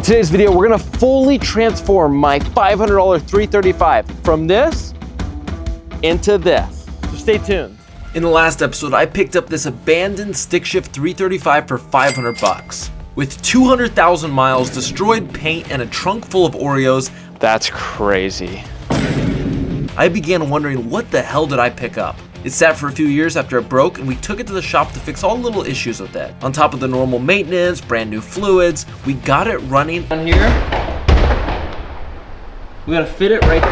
In today's video, we're gonna fully transform my $500 335 from this into this. So stay tuned. In the last episode, I picked up this abandoned stick shift 335 for 500 bucks. With 200,000 miles, destroyed paint, and a trunk full of Oreos. That's crazy. I began wondering, what the hell did I pick up? It sat for a few years after it broke, and we took it to the shop to fix all the little issues with it. On top of the normal maintenance, brand new fluids, we got it running. On here, we gotta fit it right,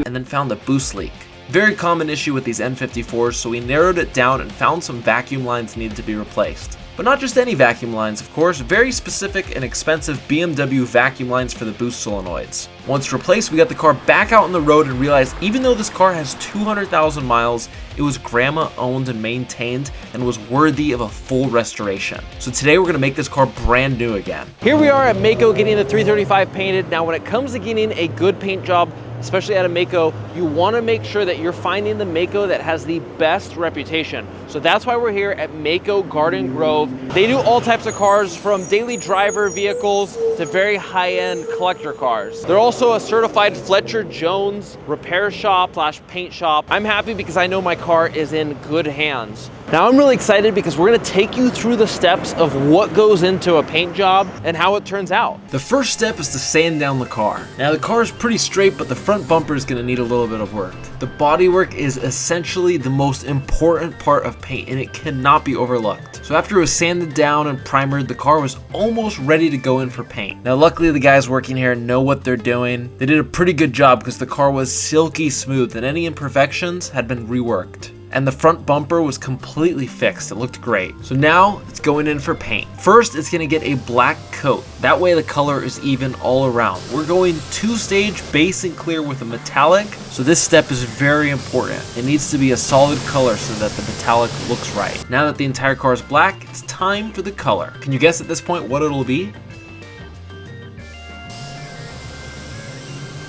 and then found a boost leak. Very common issue with these N54s, so we narrowed it down and found some vacuum lines needed to be replaced. But not just any vacuum lines, of course, very specific and expensive BMW vacuum lines for the boost solenoids. Once replaced, we got the car back out on the road and realized even though this car has 200,000 miles, it was grandma owned and maintained and was worthy of a full restoration. So today we're gonna make this car brand new again. Here we are at MAACO getting the 335 painted. Now when it comes to getting a good paint job, especially at a MAACO, you wanna make sure that you're finding the MAACO that has the best reputation. So that's why we're here at MAACO Garden Grove. They do all types of cars from daily driver vehicles to very high-end collector cars. They're also a certified Fletcher Jones repair shop / paint shop. I'm happy because I know my car is in good hands. Now I'm really excited because we're gonna take you through the steps of what goes into a paint job and how it turns out. The first step is to sand down the car. Now the car is pretty straight, but the front bumper is gonna need a little bit of work. The bodywork is essentially the most important part of paint and it cannot be overlooked. So after it was sanded down and primered, the car was almost ready to go in for paint. Now luckily the guys working here know what they're doing. They did a pretty good job because the car was silky smooth and any imperfections had been reworked. And the front bumper was completely fixed. It looked great. So now it's going in for paint. First, it's gonna get a black coat. That way the color is even all around. We're going 2-stage base and clear with a metallic. So this step is very important. It needs to be a solid color so that the metallic looks right. Now that the entire car is black, it's time for the color. Can you guess at this point what it'll be?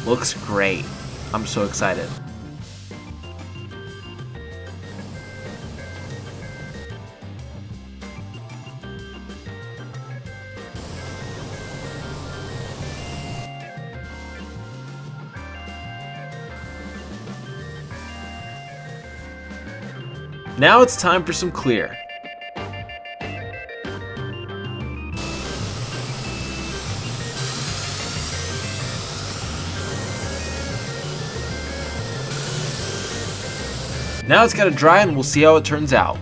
Looks great. I'm so excited. Now it's time for some clear. Now it's gotta dry and we'll see how it turns out.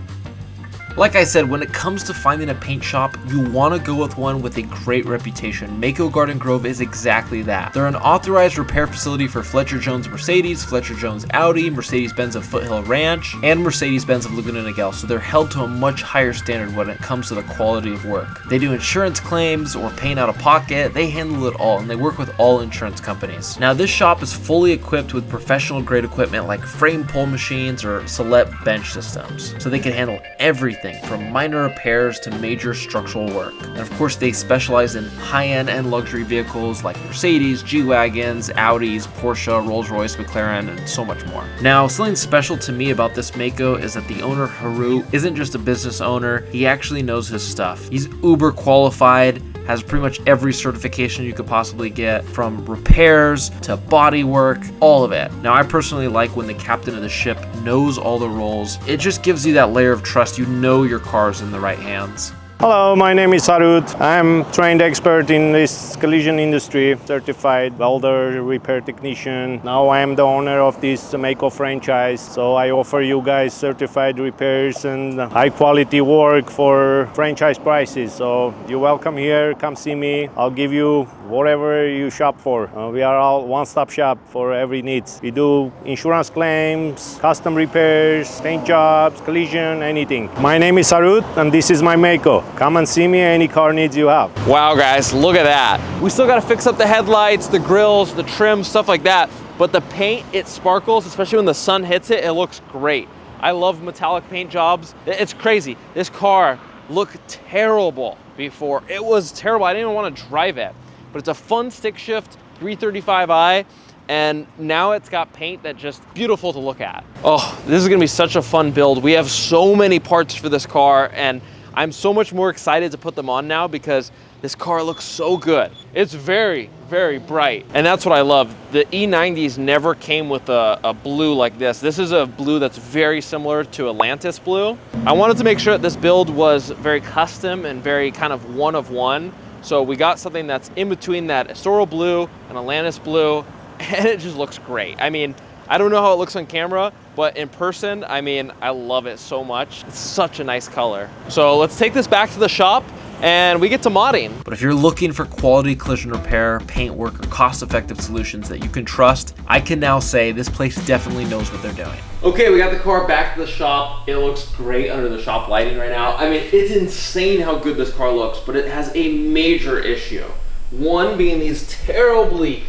Like I said, when it comes to finding a paint shop, you want to go with one with a great reputation. MAACO Garden Grove is exactly that. They're an authorized repair facility for Fletcher Jones Mercedes, Fletcher Jones Audi, Mercedes-Benz of Foothill Ranch, and Mercedes-Benz of Laguna Niguel, so they're held to a much higher standard when it comes to the quality of work. They do insurance claims or paint out of pocket, they handle it all, and they work with all insurance companies. Now this shop is fully equipped with professional grade equipment like frame pull machines or Celette bench systems, so they can handle everything from minor repairs to major structural work. And of course they specialize in high-end and luxury vehicles like Mercedes, G-Wagons, Audis, Porsche, Rolls-Royce, McLaren, and so much more. Now something special to me about this MAACO is that the owner Haru isn't just a business owner, he actually knows his stuff. He's uber qualified, has pretty much every certification you could possibly get, from repairs to body work, all of it. Now I personally like when the captain of the ship knows all the roles. It just gives you that layer of trust. You know your car's in the right hands. Hello, my name is Sarut. I'm trained expert in this collision industry, certified welder, repair technician. Now I am the owner of this MAACO franchise, so I offer you guys certified repairs and high quality work for franchise prices. So you're welcome here, come see me. I'll give you whatever you shop for. We are all one-stop shop for every needs. We do insurance claims, custom repairs, paint jobs, collision, anything. My name is Sarut and this is my MAACO. Come and see me any car needs you have. Wow guys, look at that. We still gotta fix up the headlights, the grills, the trim, stuff like that. But the paint, it sparkles, especially when the sun hits it, it looks great. I love metallic paint jobs. It's crazy. This car looked terrible before. It was terrible, I didn't even wanna drive it. But it's a fun stick shift 335i. And now it's got paint that just beautiful to look at. Oh, this is gonna be such a fun build. We have so many parts for this car and I'm so much more excited to put them on now because This car looks so good. It's very, very bright. And that's what I love. The E90s never came with a blue like this. This is a blue that's very similar to Atlantis blue. I wanted to make sure that this build was very custom and very kind of one of one. So we got something that's in between that Estoril blue and Atlantis blue, and it just looks great. I mean, I don't know how it looks on camera, but in person, I mean, I love it so much. It's such a nice color. So let's take this back to the shop and we get to modding. But if you're looking for quality collision repair, paint work, or cost-effective solutions that you can trust, I can now say this place definitely knows what they're doing. Okay, we got the car back to the shop. It looks great under the shop lighting right now. I mean, it's insane how good this car looks, but it has a major issue. One being these terribly,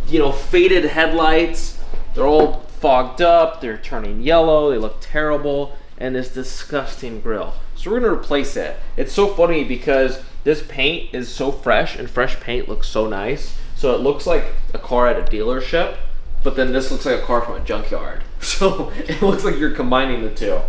faded headlights. They're all fogged up, they're turning yellow, they look terrible, and this disgusting grille. So we're gonna replace it. It's so funny because this paint is so fresh, and fresh paint looks so nice. So it looks like a car at a dealership, but then this looks like a car from a junkyard. So it looks like you're combining the two.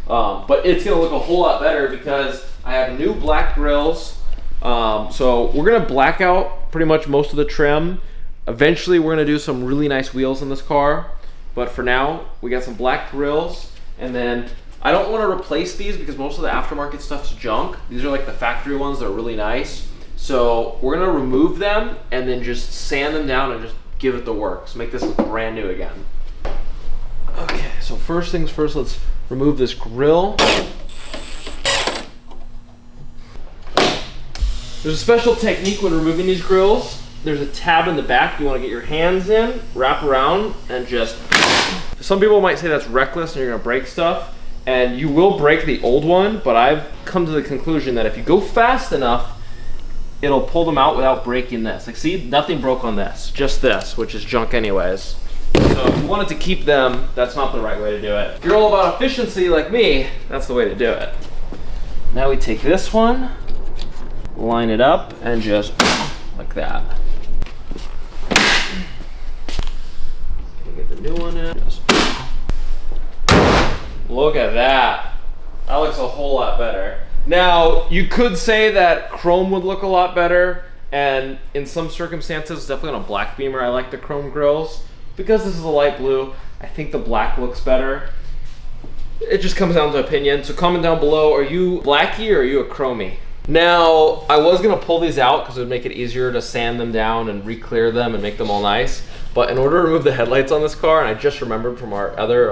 But it's gonna look a whole lot better because I have new black grills. So we're gonna black out pretty much most of the trim. Eventually we're gonna do some really nice wheels in this car. But for now, we got some black grills, and then I don't want to replace these because most of the aftermarket stuff's junk. These are like the factory ones that are really nice. So we're gonna remove them and then just sand them down and just give it the works. Make this look brand new again. Okay, so first things first, let's remove this grill. There's a special technique when removing these grills. There's a tab in the back you want to get your hands in, wrap around, and just... Some people might say that's reckless and you're gonna break stuff, and you will break the old one, but I've come to the conclusion that if you go fast enough, it'll pull them out without breaking this. Like, see, nothing broke on this, just this, which is junk anyways. So if you wanted to keep them, that's not the right way to do it. If you're all about efficiency like me, that's the way to do it. Now we take this one, line it up, and just like that. Get the new one in. Just... Look at that. That looks a whole lot better. Now, you could say that chrome would look a lot better, and in some circumstances, definitely on a black Beamer, I like the chrome grills. Because this is a light blue, I think the black looks better. It just comes down to opinion. So comment down below, are you blacky or are you a chromey? Now, I was gonna pull these out because it would make it easier to sand them down and re-clear them and make them all nice. But in order to remove the headlights on this car, and I just remembered from our other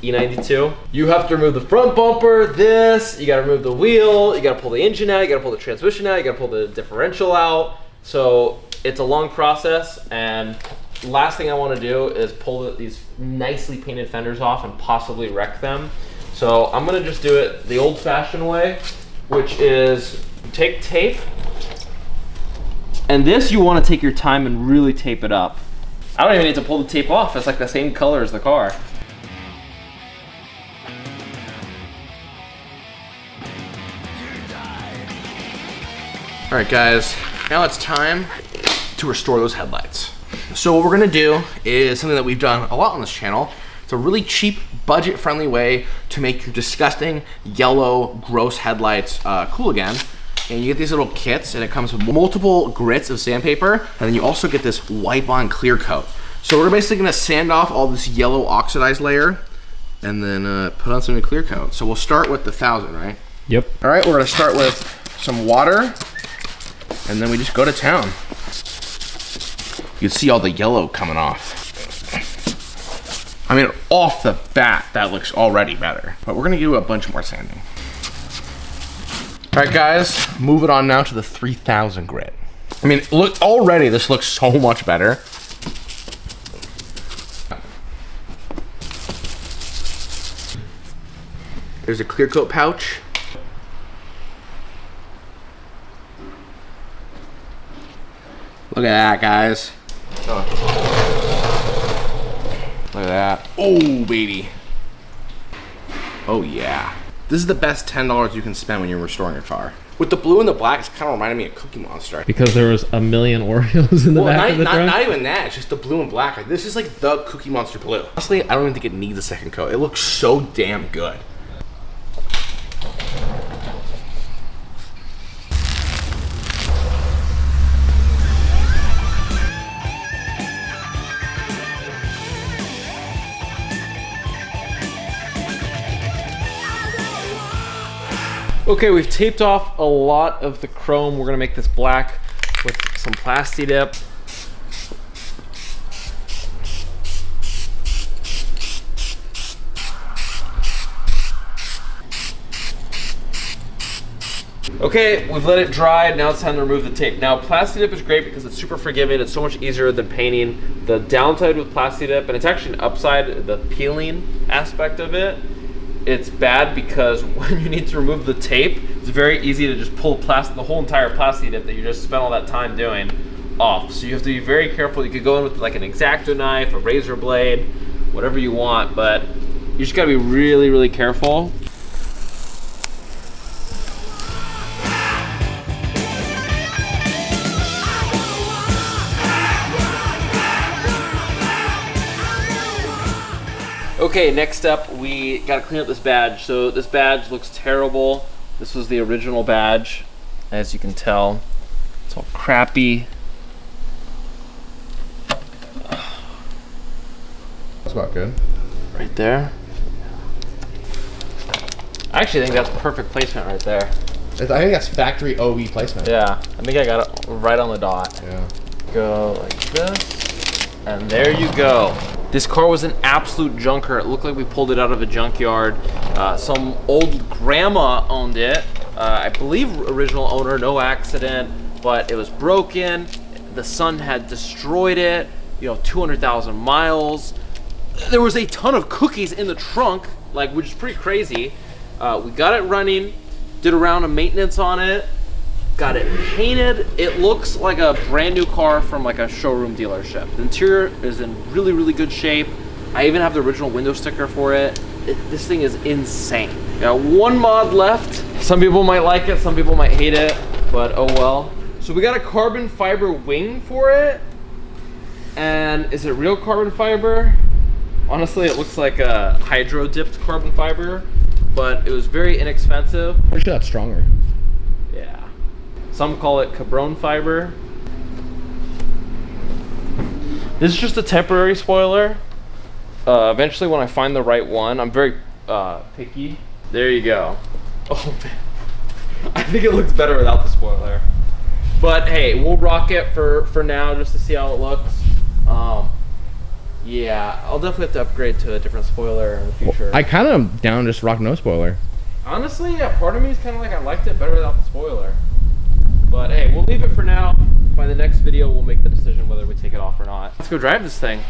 E92, you have to remove the front bumper, you gotta remove the wheel, you gotta pull the engine out, you gotta pull the transmission out, you gotta pull the differential out. So it's a long process, and last thing I wanna do is pull these nicely painted fenders off and possibly wreck them. So I'm gonna just do it the old fashioned way, which is take tape, and this you wanna take your time and really tape it up. I don't even need to pull the tape off. It's like the same color as the car. All right, guys, now it's time to restore those headlights. So what we're gonna do is something that we've done a lot on this channel. It's a really cheap, budget-friendly way to make your disgusting, yellow, gross headlights cool again. And you get these little kits, and it comes with multiple grits of sandpaper, and then you also get this wipe-on clear coat. So we're basically gonna sand off all this yellow oxidized layer, and then put on some clear coat. So we'll start with the 1000, right? Yep. All right, we're gonna start with some water, and then we just go to town. You can see all the yellow coming off. I mean, off the bat, that looks already better, but we're gonna do a bunch more sanding. All right, guys, moving on now to the 3000 grit. I mean, look, already this looks so much better. There's a clear coat pouch. Look at that, guys. Look at that. Oh, baby. Oh, yeah. This is the best $10 you can spend when you're restoring your car. With the blue and the black, it's kind of reminding me of Cookie Monster. Because there was a million Oreos in the back of the truck? Not even that. It's just the blue and black. Like, this is like the Cookie Monster blue. Honestly, I don't even think it needs a second coat. It looks so damn good. Okay, we've taped off a lot of the chrome. We're gonna make this black with some Plasti dip. Okay, we've let it dry. Now it's time to remove the tape. Now, Plasti dip is great because it's super forgiving. It's so much easier than painting. The downside with Plasti dip, and it's actually an upside, the peeling aspect of it, it's bad because when you need to remove the tape, it's very easy to just pull the whole entire Plasti dip that you just spent all that time doing off. So you have to be very careful. You could go in with like an X-Acto knife, a razor blade, whatever you want, but you just gotta be really, really careful. Okay, next up, we gotta clean up this badge. So this badge looks terrible. This was the original badge, as you can tell. It's all crappy. That's about good. Right there. I actually think that's perfect placement right there. I think that's factory OE placement. Yeah, I think I got it right on the dot. Yeah. Go like this, and there you go. This car was an absolute junker. It looked like we pulled it out of a junkyard. Some old grandma owned it. I believe original owner, no accident, but it was broken. The sun had destroyed it, 200,000 miles. There was a ton of cookies in the trunk, which is pretty crazy. We got it running, did a round of maintenance on it, got it painted. It looks like a brand new car from a showroom dealership. The interior is in really, really good shape. I even have the original window sticker for it. This thing is insane. Got one mod left. Some people might like it, some people might hate it, but oh well. So we got a carbon fiber wing for it. And is it real carbon fiber? Honestly, it looks like a hydro dipped carbon fiber, but it was very inexpensive. Pretty sure that's stronger. Yeah. Some call it Cabron fiber. This is just a temporary spoiler. Eventually when I find the right one, I'm very picky. There you go. Oh man. I think it looks better without the spoiler. But hey, we'll rock it for now just to see how it looks. Yeah, I'll definitely have to upgrade to a different spoiler in the future. I kind of am down just rock no spoiler. Honestly, yeah, part of me is kind of like I liked it better without the spoiler. But hey, we'll leave it for now. By the next video, we'll make the decision whether we take it off or not. Let's go drive this thing.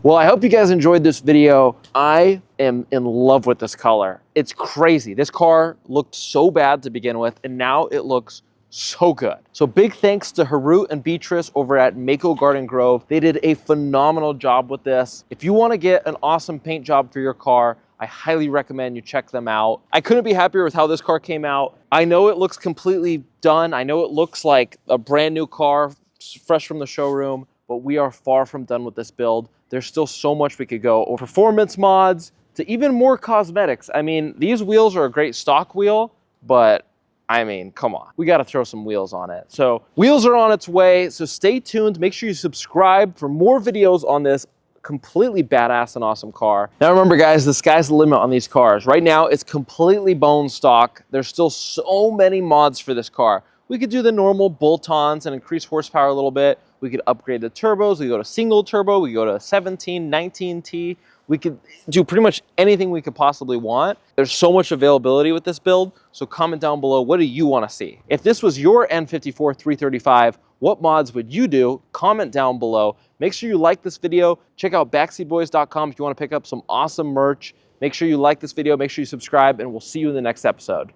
Well, I hope you guys enjoyed this video. I am in love with this color. It's crazy. This car looked so bad to begin with, and now it looks so good. So big thanks to Harut and Beatrice over at MAACO Garden Grove. They did a phenomenal job with this. If you want to get an awesome paint job for your car, I highly recommend you check them out. I couldn't be happier with how this car came out. I know it looks completely done. I know it looks like a brand new car, fresh from the showroom, but we are far from done with this build. There's still so much we could go. Performance mods to even more cosmetics. I mean, these wheels are a great stock wheel, but I mean, come on. We got to throw some wheels on it. So wheels are on its way. So stay tuned. Make sure you subscribe for more videos on this completely badass and awesome car. Now remember guys, the sky's the limit on these cars. Right now it's completely bone stock. There's still so many mods for this car. We could do the normal bolt-ons and increase horsepower a little bit. We could upgrade the turbos. We could go to single turbo. We could go to 17, 19T, We could do pretty much anything we could possibly want. There's so much availability with this build, so comment down below, what do you want to see? If this was your N54 335, what mods would you do? Comment down below. Make sure you like this video. Check out backseatboys.com if you want to pick up some awesome merch. Make sure you like this video, make sure you subscribe, and we'll see you in the next episode.